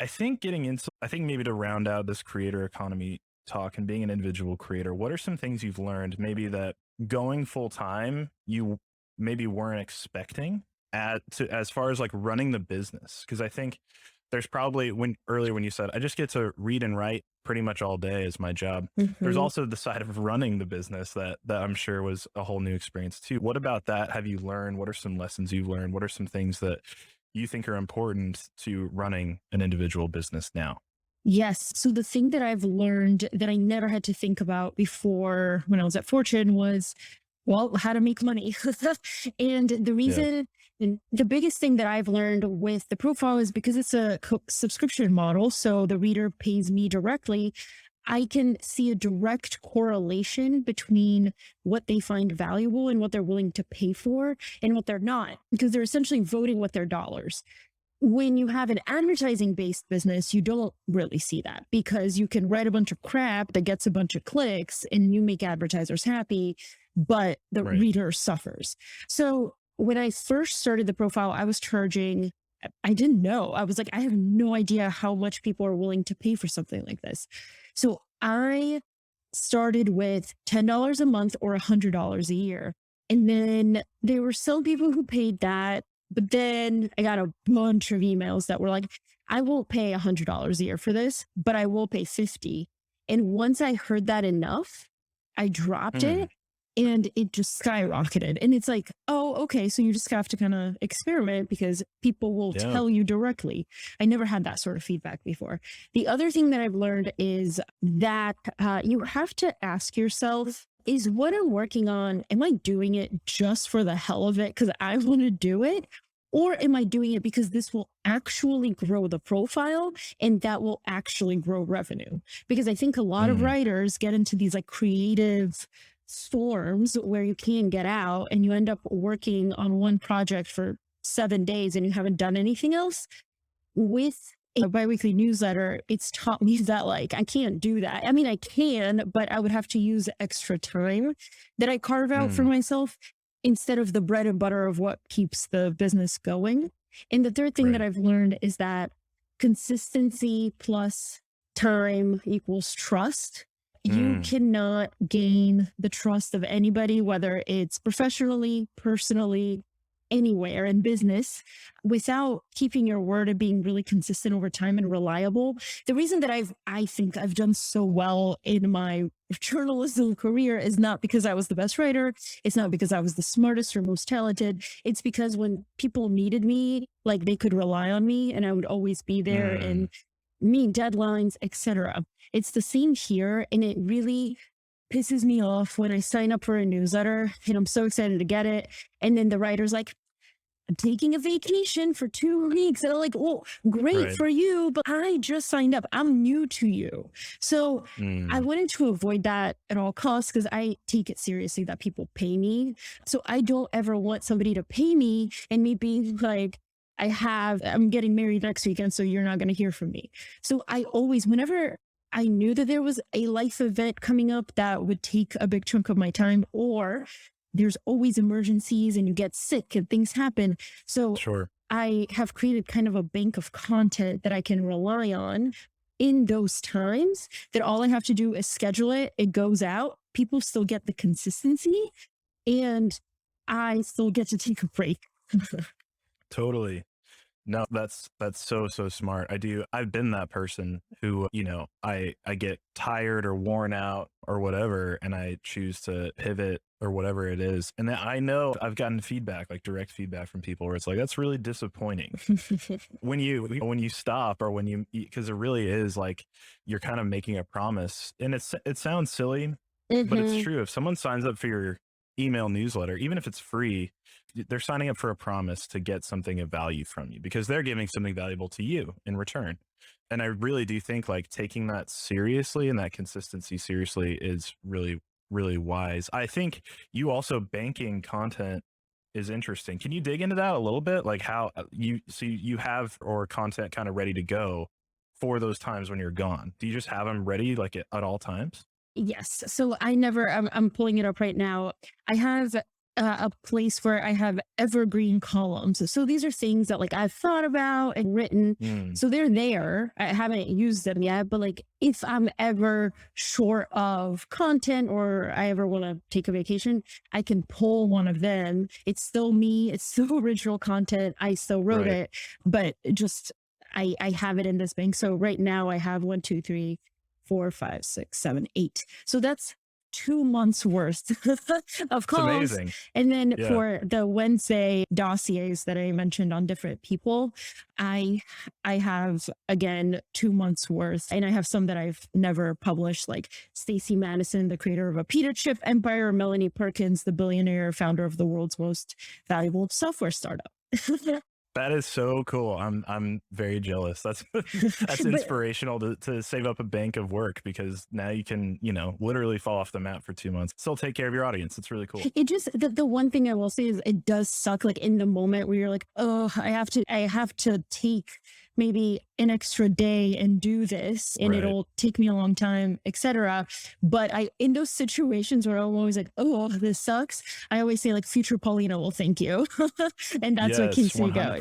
think I think maybe to round out this creator economy talk and being an individual creator, what are some things you've learned maybe that going full time you maybe weren't expecting as far as like running the business? Because I think there's probably when earlier when you said I just get to read and write pretty much all day as my job. There's Mhm. also the side of running the business that I'm sure was a whole new experience too. What about that have you learned? What are some lessons you've learned? What are some things that you think are important to running an individual business now? Yes. So the thing that I've learned that I never had to think about before when I was at Fortune was, well, how to make money. And the Yeah. reason, and the biggest thing that I've learned with the profile is because it's a subscription model. So the reader pays me directly. I can see a direct correlation between what they find valuable and what they're willing to pay for and what they're not, because they're essentially voting with their dollars. When you have an advertising based business, you don't really see that because you can write a bunch of crap that gets a bunch of clicks and you make advertisers happy, but the Right. reader suffers. So when I first started the profile, I was charging, I didn't know. I was like, I have no idea how much people are willing to pay for something like this. So I started with $10 a month or $100 a year. And then there were some people who paid that, but then I got a bunch of emails that were like, I won't pay $100 a year for this, but I will pay 50. And once I heard that enough, I dropped Hmm. it and it just skyrocketed. And it's like, oh, okay. So you just have to kind of experiment because people will Yeah. tell you directly. I never had that sort of feedback before. The other thing that I've learned is that you have to ask yourself, is what I'm working on, am I doing it just for the hell of it because I want to do it? Or am I doing it because this will actually grow the profile and that will actually grow revenue? Because I think a lot of Mm. writers get into these like creative storms where you can't get out and you end up working on one project for 7 days and you haven't done anything else. With a biweekly newsletter, it's taught me that like I can't do that. I mean, I can, but I would have to use extra time that I carve out for Mm. myself instead of the bread and butter of what keeps the business going. And the third thing that Right. I've learned is that consistency plus time equals trust. You Mm. cannot gain the trust of anybody, whether it's professionally, personally, anywhere in business without keeping your word and being really consistent over time and reliable. The reason that I think I've done so well in my journalism career is not because I was the best writer. It's not because I was the smartest or most talented. It's because when people needed me, like they could rely on me and I would always be there Mm. and meet deadlines, etc. It's the same here and it really pisses me off when I sign up for a newsletter and I'm so excited to get it. And then the writer's like, I'm taking a vacation for 2 weeks. And I'm like, well, great Right. for you, but I just signed up. I'm new to you. So I Mm. wanted to avoid that at all costs because I take it seriously that people pay me. So I don't ever want somebody to pay me and me being like, I'm getting married next weekend, so you're not going to hear from me. So I always, whenever I knew that there was a life event coming up that would take a big chunk of my time, or there's always emergencies and you get sick and things happen. So Sure. I have created kind of a bank of content that I can rely on in those times that all I have to do is schedule it. It goes out. People still get the consistency and I still get to take a break. Totally. No, that's so, so smart. I've been that person who, I get tired or worn out or whatever, and I choose to pivot or whatever it is. And then I know I've gotten feedback, like direct feedback from people where it's like, that's really disappointing when you stop or when because it really is like you're kind of making a promise. And it sounds silly, but it's Hmm. true. If someone signs up for your email newsletter, even if it's free, they're signing up for a promise to get something of value from you because they're giving something valuable to you in return. And I really do think like taking that seriously and that consistency seriously is really, really wise. I think you also banking content is interesting. Can you dig into that a little bit? Like how you have or content kind of ready to go for those times when you're gone. Do you just have them ready like at all times? Yes. So I never, I'm pulling it up right now. I have a place where I have evergreen columns. So these are things that like I've thought about and written. Mm, So they're there. I haven't used them yet, but like if I'm ever short of content or I ever want to take a vacation, I can pull one of them. It's still me, it's still original content. I still wrote right. it, but just I have it in this bank. So right now I have one, two, three, four, five, six, seven, eight. So that's 2 months worth of It's columns. amazing. And then Yeah. for the Wednesday dossiers that I mentioned on different people, I I have again 2 months worth, and I have some that I've never published, like Stacey Madison, the creator of a pita chip empire, Melanie Perkins, the billionaire founder of the world's most valuable software startup. That is so cool. I'm very jealous. That's that's But inspirational to save up a bank of work because now you can, literally fall off the map for 2 months. Still take care of your audience. It's really cool. it just the one thing I will say is it does suck like in the moment where you're like, oh, I have to take maybe an extra day and do this and Right. it'll take me a long time, etc. But I in those situations where I'm always like, oh, this sucks, I always say like future Paulina will thank you. And that's what Yes, keeps me 100. going.